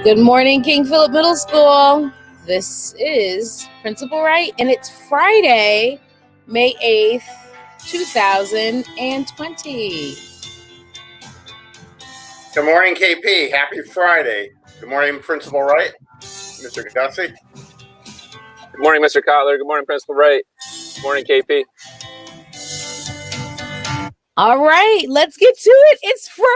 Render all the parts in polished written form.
Good morning, King Philip Middle School. This is Principal Wright, and it's Friday, May 8th, 2020. Good morning, KP. Happy Friday. Good morning, Principal Wright. Mr. Gussie. Good morning, Mr. Kotler. Good morning, Principal Wright. Good morning, KP. All right, let's get to it. It's Friday.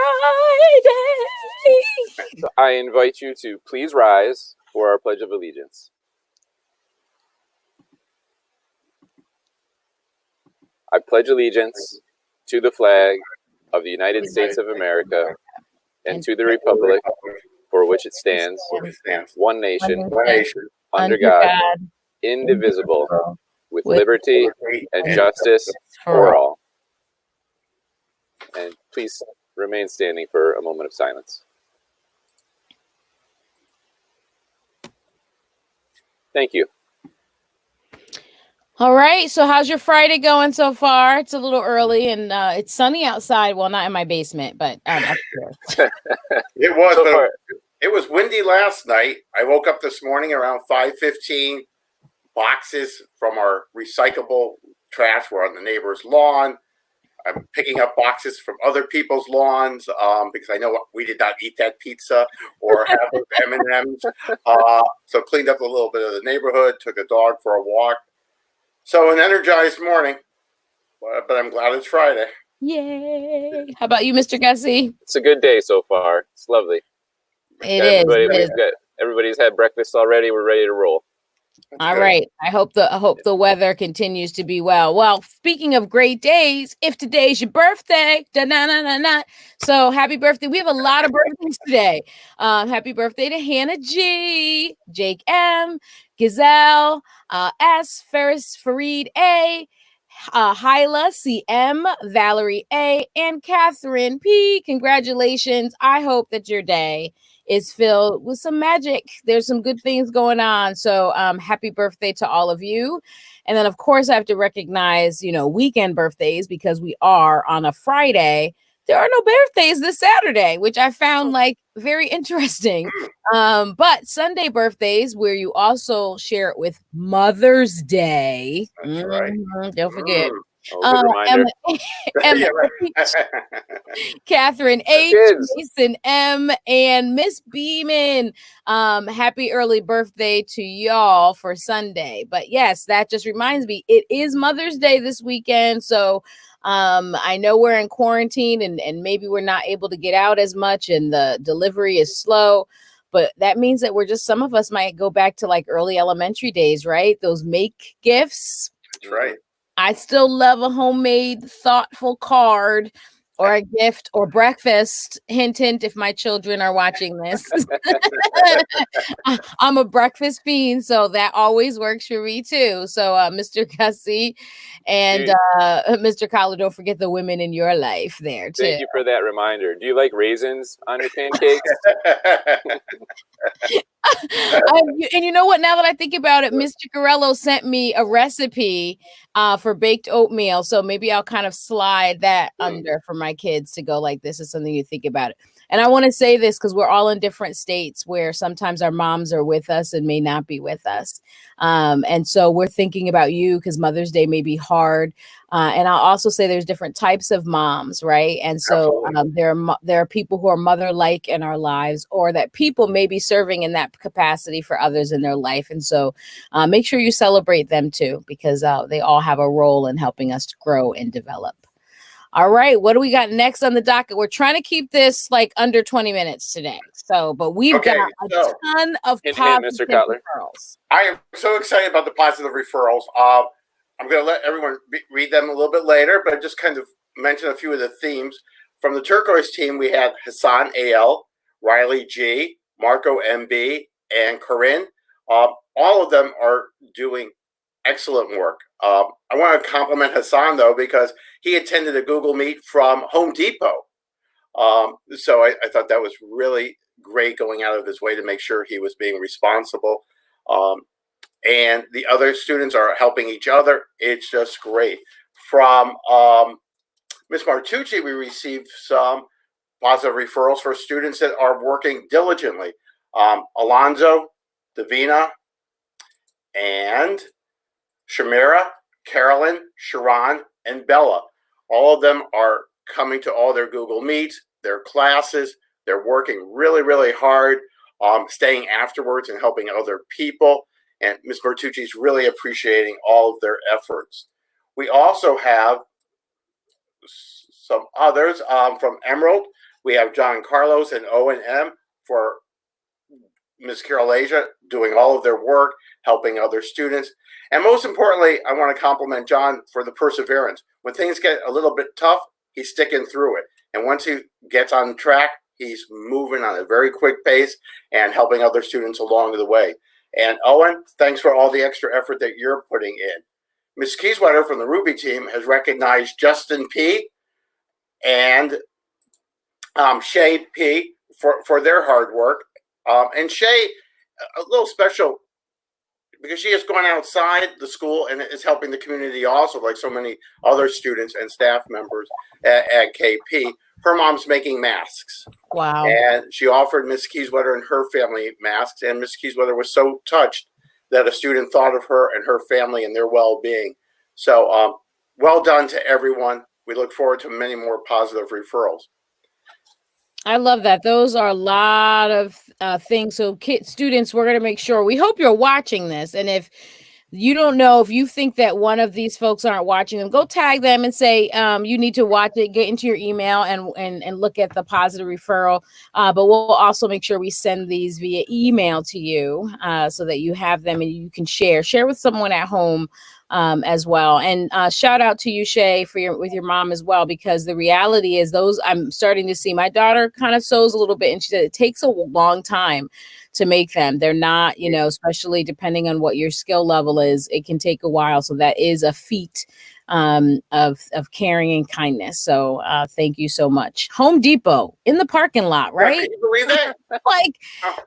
So I invite you to please rise for our Pledge of Allegiance. I pledge allegiance to the flag of the United States of America and to the republic for which it stands, one nation, under God, indivisible, with liberty and justice for all. And please remain standing for a moment of silence. Thank you. All right, so how's your Friday going so far? It's a little early, and it's sunny outside. Well, not in my basement, but upstairs. It was. So it was windy last night. I woke up this morning around 5:15. Boxes from our recyclable trash were on the neighbor's lawn. I'm picking up boxes from other people's lawns because I know we did not eat that pizza or have those M&Ms. So cleaned up a little bit of the neighborhood, took a dog for a walk. So an energized morning, but I'm glad it's Friday. Yay! How about you, Mr. Gussie? It's a good day so far. It's lovely. Everybody's had breakfast already. We're ready to roll. All right. I hope the weather continues to be well. Well, speaking of great days, if today's your birthday, so happy birthday. We have a lot of birthdays today. Happy birthday to Hannah G, Jake M, Gazelle, S, Ferris, Fareed A, Hyla CM, Valerie A, and Catherine P. Congratulations. I hope that your day is filled with some magic. There's some good things going on. So happy birthday to all of you. And then, of course, I have to recognize, weekend birthdays because we are on a Friday. There are no birthdays this Saturday, which I found very interesting. But Sunday birthdays, where you also share it with Mother's Day. That's right. Don't forget. Reminder. Emma H, Catherine H, Jason M, and Miss Beeman. Happy early birthday to y'all for Sunday. But yes, that just reminds me, it is Mother's Day this weekend. So I know we're in quarantine and maybe we're not able to get out as much and the delivery is slow. But that means that some of us might go back to early elementary days, right? Those make gifts. That's right. I still love a homemade, thoughtful card or a gift or breakfast. Hint, hint, if my children are watching this. I'm a breakfast fiend, so that always works for me too. So Mr. Gussie and Mr. Kotler, don't forget the women in your life there too. Thank you for that reminder. Do you like raisins on your pancakes? And you know what? Now that I think about it, Mr. Corello sent me a recipe for baked oatmeal. So maybe I'll kind of slide that under for my kids to go this is something you think about it. And I want to say this because we're all in different states where sometimes our moms are with us and may not be with us. And so we're thinking about you because Mother's Day may be hard. And I'll also say there's different types of moms, right? And so there are people who are mother-like in our lives or that people may be serving in that capacity for others in their life. And so make sure you celebrate them too, because they all have a role in helping us to grow and develop. All right, what do we got next on the docket? We're trying to keep this under 20 minutes today. So, but we've got a ton of positive referrals. I am so excited about the positive referrals. I'm going to let everyone read them a little bit later, but just kind of mention a few of the themes. From the turquoise team, we had Hassan AL, Riley G, Marco MB, and Corinne. All of them are doing excellent work. I want to compliment Hassan, though, because he attended a Google Meet from Home Depot. So I thought that was really great, going out of his way to make sure he was being responsible. And the other students are helping each other. It's just great. From Ms. Martucci, we received some positive referrals for students that are working diligently. Alonzo, Davina, and Shamira, Carolyn, Sharon, and Bella. All of them are coming to all their Google Meets, their classes. They're working really, really hard, staying afterwards and helping other people. And Ms. Bertucci is really appreciating all of their efforts. We also have some others from Emerald. We have John Carlos and O&M for Ms. Carol Asia doing all of their work, helping other students. And most importantly, I want to compliment John for the perseverance. When things get a little bit tough, he's sticking through it. And once he gets on track, he's moving on a very quick pace and helping other students along the way. And Owen, thanks for all the extra effort that you're putting in. Ms. Kieswetter from the Ruby team has recognized Justin P. and Shay P. for their hard work. And Shay, a little special because she has gone outside the school and is helping the community also, like so many other students and staff members at KP. Her mom's making masks. Wow. And she offered Miss Kieswetter and her family masks. And Miss Kieswetter was so touched that a student thought of her and her family and their well-being. So well done to everyone. We look forward to many more positive referrals. I love that. Those are a lot of things. So students, we're going to make sure, we hope you're watching this. And if you don't know, if you think that one of these folks aren't watching them, go tag them and say, you need to watch it, get into your email and look at the positive referral. But we'll also make sure we send these via email to you so that you have them and you can share with someone at home as well. And shout out to you, Shay, with your mom as well, because the reality is those, I'm starting to see, my daughter kind of sews a little bit and she said it takes a long time to make them. They're not, especially depending on what your skill level is, it can take a while. So that is a feat of caring and kindness. So thank you so much. Home Depot in the parking lot, right? Can you believe that?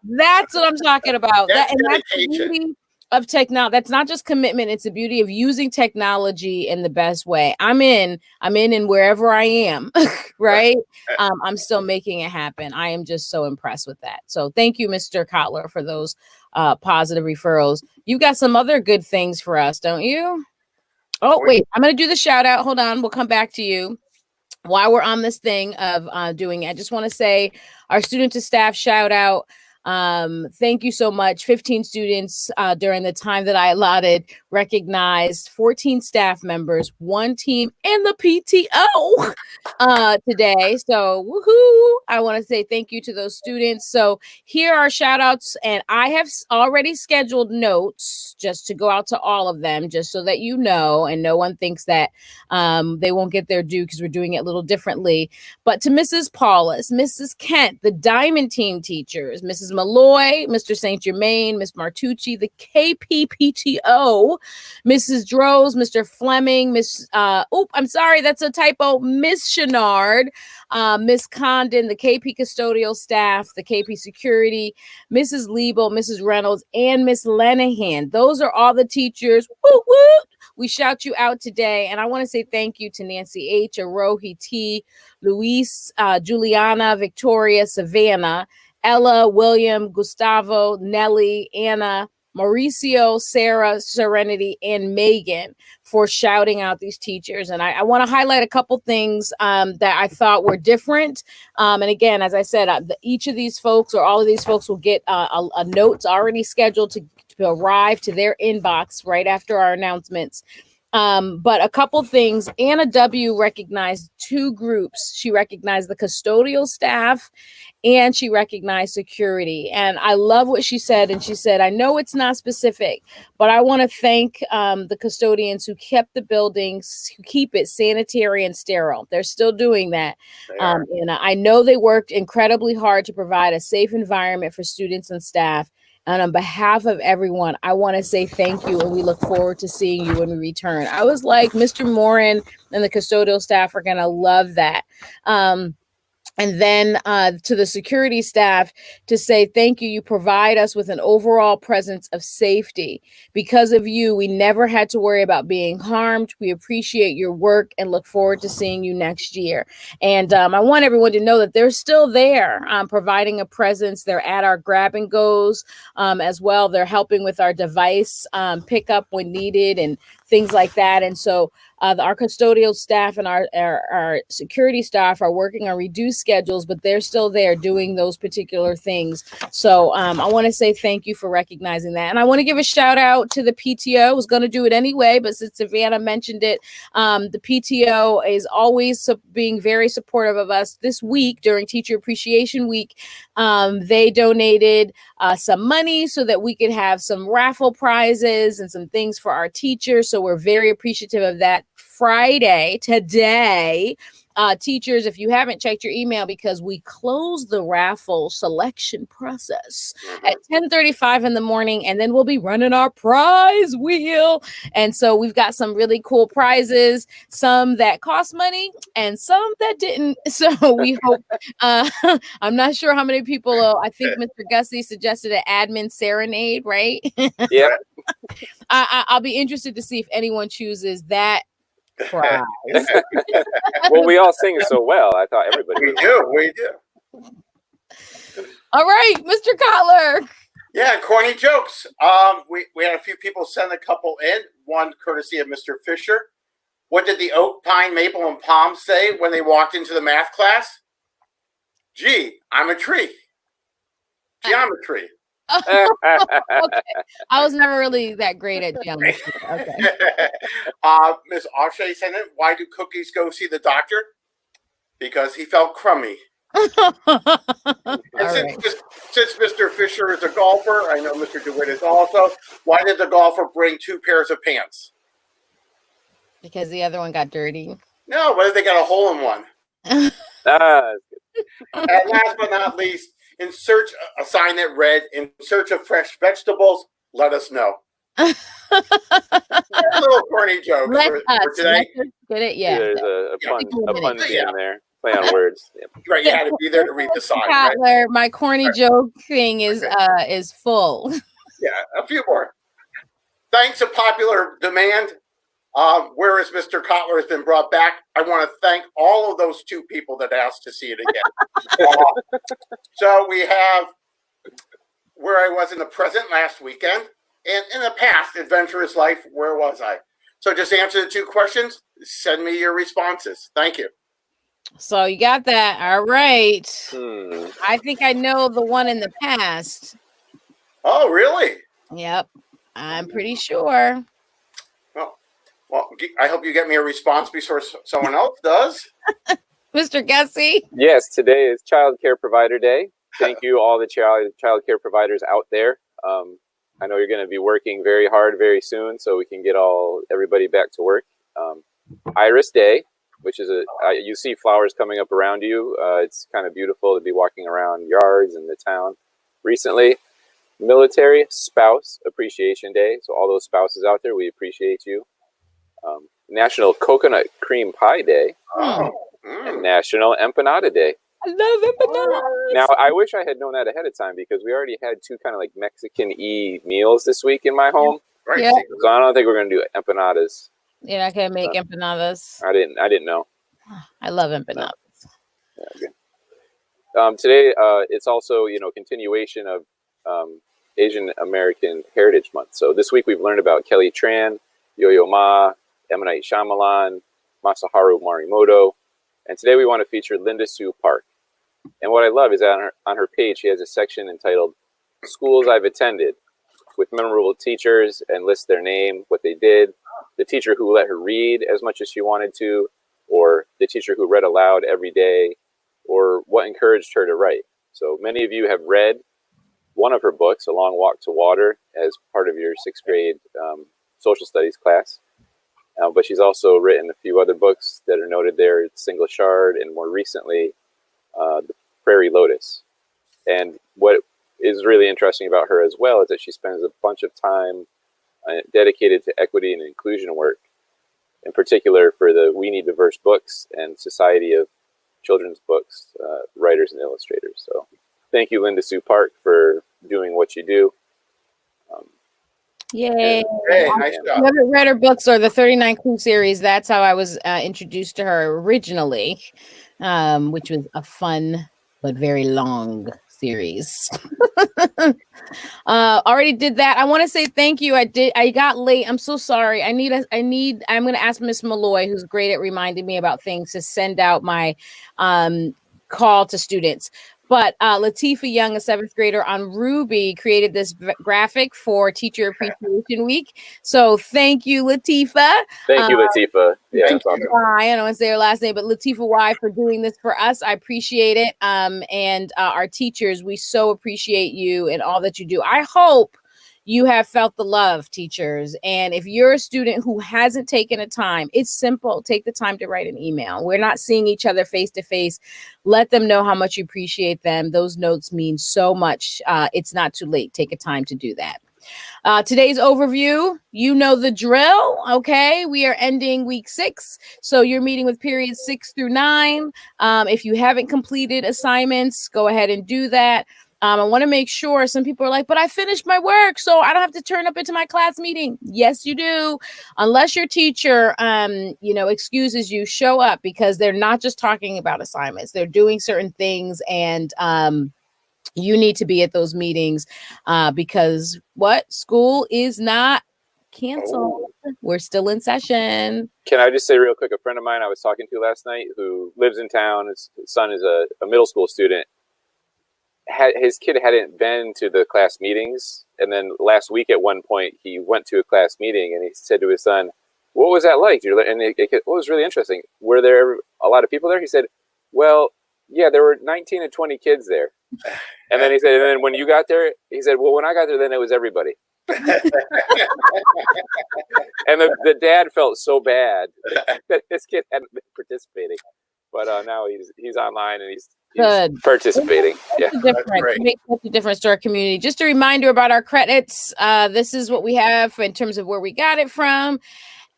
That's what I'm talking about. That's the beauty of technology. That's not just commitment. It's the beauty of using technology in the best way. I'm in and wherever I am, right? I'm still making it happen. I am just so impressed with that. So thank you, Mr. Kotler, for those positive referrals. You got some other good things for us, don't you? Oh, wait, I'm going to do the shout out. Hold on. We'll come back to you. While we're on this thing of doing it, I just want to say our student to staff shout out. Thank you so much. 15 students during the time that I allotted recognized 14 staff members, one team, and the PTO today. So woohoo! I want to say thank you to those students. So here are shout outs, and I have already scheduled notes just to go out to all of them, just so that you know, and no one thinks that they won't get their due because we're doing it a little differently. But to Mrs. Paulus, Mrs. Kent, the Diamond Team teachers, Mrs. Malloy, Mr. St. Germain, Miss Martucci, the KPPTO, Mrs. Droz, Mr. Fleming, I'm sorry, that's a typo, Miss Chenard, Miss Condon, the KP custodial staff, the KP security, Mrs. Liebel, Mrs. Reynolds, and Miss Lenahan. Those are all the teachers. Woo, woo. We shout you out today. And I want to say thank you to Nancy H., Arohi T., Luis, Juliana, Victoria, Savannah, Ella, William, Gustavo, Nelly, Anna, Mauricio, Sarah, Serenity, and Megan for shouting out these teachers. And I want to highlight a couple things that I thought were different. And again, as I said, each of these folks or all of these folks will get a note already scheduled to arrive to their inbox right after our announcements. But a couple things. Anna W. recognized two groups. She recognized the custodial staff and she recognized security. And I love what she said. And she said, I know it's not specific, but I want to thank the custodians who kept the buildings, who keep it sanitary and sterile. They're still doing that. And I know they worked incredibly hard to provide a safe environment for students and staff. And on behalf of everyone, I want to say thank you. And we look forward to seeing you when we return. I was like, Mr. Morin and the custodial staff are going to love that. And then to the security staff to say, thank you. You provide us with an overall presence of safety. Because of you, we never had to worry about being harmed. We appreciate your work and look forward to seeing you next year. And I want everyone to know that they're still there providing a presence. They're at our grab and goes as well. They're helping with our device pickup when needed and things like that. And so our custodial staff and our security staff are working on reduced schedules, but they're still there doing those particular things. So I want to say thank you for recognizing that. And I want to give a shout out to the PTO. I was going to do it anyway, but since Savannah mentioned it, the PTO is always being very supportive of us. This week during Teacher Appreciation Week, they donated some money so that we could have some raffle prizes and some things for our teachers. So we're very appreciative of that. Friday, today, teachers, if you haven't checked your email, because we close the raffle selection process at 10:35 in the morning, and then we'll be running our prize wheel. And so we've got some really cool prizes, some that cost money and some that didn't. So we hope, I'm not sure how many people, I think Mr. Gussie suggested an admin serenade, right? Yeah. I'll be interested to see if anyone chooses that prize. Well, we all sing so well. I thought everybody would. We do. All right, Mr. Kotler. Yeah, corny jokes. We had a few people send a couple in. One courtesy of Mr. Fisher. What did the oak, pine, maple, and palm say when they walked into the math class? Gee, I'm a tree. Geometry. Okay. I was never really that great at geometry. Okay. Miss O'Shea sent it. Why do cookies go see the doctor? Because he felt crummy. Since Mr. Fisher is a golfer, I know Mr. DeWitt is also. Why did the golfer bring 2 pairs of pants? Because the other one got dirty. No, what if they got a hole in one? And last but not least, a sign that read, in search of fresh vegetables, let us know. A little corny joke for today. Get it? Yeah. There's a pun theme there. Play on words. Yep. Right, you had to be there to read the sign. Kotler, right? My corny joke thing is full. Yeah, a few more. Thanks to popular demand, whereas Mr. Kotler has been brought back, I want to thank all of those 2 people that asked to see it again. So we have where I was in the present last weekend, and in the past, adventurous life, where was I? So just answer the 2 questions. Send me your responses. Thank you. So you got that. All right. I think I know the one in the past. Oh, really? Yep. I'm pretty sure. Well, I hope you get me a response before someone else does. Mr. Gussie? Yes, today is Child Care Provider Day. Thank you, all the child care providers out there. I know you're going to be working very hard very soon, so we can get everybody back to work. Iris Day, which is you see flowers coming up around you. It's kind of beautiful to be walking around yards in the town. Recently, Military Spouse Appreciation Day. So all those spouses out there, we appreciate you. National Coconut Cream Pie Day. And National Empanada Day. I love empanadas. Now, I wish I had known that ahead of time, because we already had 2 kind of like Mexican-y meals this week in my home. Right. Yep. So I don't think we're going to do empanadas. You're not going to make empanadas? I didn't know. I love empanadas. Yeah, good. Today, it's also, continuation of Asian American Heritage Month. So this week we've learned about Kelly Tran, Yo-Yo Ma, M. Night Shyamalan, Masaharu Morimoto, and today we want to feature Linda Sue Park. And what I love is that on her page, she has a section entitled Schools I've Attended, with memorable teachers, and lists their name, what they did, the teacher who let her read as much as she wanted to, or the teacher who read aloud every day, or what encouraged her to write. So many of you have read one of her books, A Long Walk to Water, as part of your 6th grade social studies class. But she's also written a few other books that are noted there, Single Shard, and more recently, The Prairie Lotus. And what is really interesting about her as well is that she spends a bunch of time dedicated to equity and inclusion work, in particular for the We Need Diverse Books and Society of children's books, writers and illustrators. So thank you, Linda Sue Park, for doing what you do. Yay. Hey, nice If job. you haven't read her books or the 39 Clue series, that's how I was introduced to her originally, which was a fun but very long series. Already did that. I want to say thank you. I got late. I'm so sorry. I'm going to ask Miss Malloy, who's great at reminding me about things, to send out my call to students. But Latifa Young, a 7th grader on Ruby, created this graphic for Teacher Appreciation Week. So thank you, Latifa. Thank you, Latifa. Yeah, that's awesome. I don't want to say her last name, but Latifa Y for doing this for us. I appreciate it. And our teachers, we so appreciate you and all that you do. I hope you have felt the love, teachers. And if you're a student who hasn't taken a time, it's simple. Take the time to write an email. We're not seeing each other face to face. Let them know how much you appreciate them. Those notes mean so much. It's not too late. Take a time to do that. Today's overview, you know the drill. Okay, we are ending week 6, so you're meeting with periods 6 through 9. If you haven't completed assignments, go ahead and do that. I want to make sure. Some people are like, but I finished my work, so I don't have to turn up into my class meeting. Yes, you do. Unless your teacher, excuses you, show up, because they're not just talking about assignments. They're doing certain things, and you need to be at those meetings because school is not canceled. We're still in session. Can I just say real quick, a friend of mine I was talking to last night who lives in town, his son is a middle school student, his kid hadn't been to the class meetings. And then last week at one point, he went to a class meeting and he said to his son, what was that like? And it was really interesting. Were there a lot of people there? He said, well, yeah, there were 19 and 20 kids there. And then he said, and then when you got there, he said, well, when I got there, then it was everybody. And the dad felt so bad that his kid hadn't been participating. But now he's online and he's Good. Participating. Yeah, it makes such a difference to our community. Just a reminder about our credits. This is what we have in terms of where we got it from.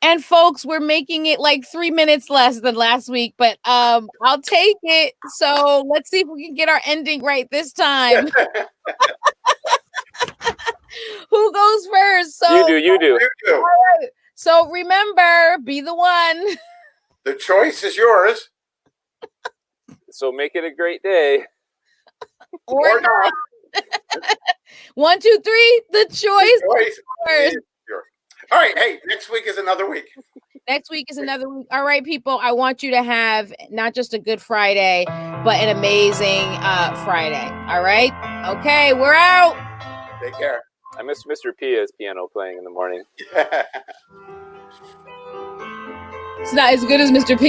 And folks, we're making it like 3 minutes less than last week, but I'll take it. So let's see if we can get our ending right this time. Who goes first? So you do. All right. So remember, be the one. The choice is yours. So make it a great day. Or not. 1, 2, 3. The choice is yours. All right. Hey, next week is another week. Next week is another week. All right, people. I want you to have not just a good Friday, but an amazing Friday. All right. Okay, we're out. Take care. I miss Mr. Pia's piano playing in the morning. It's not as good as Mr. P.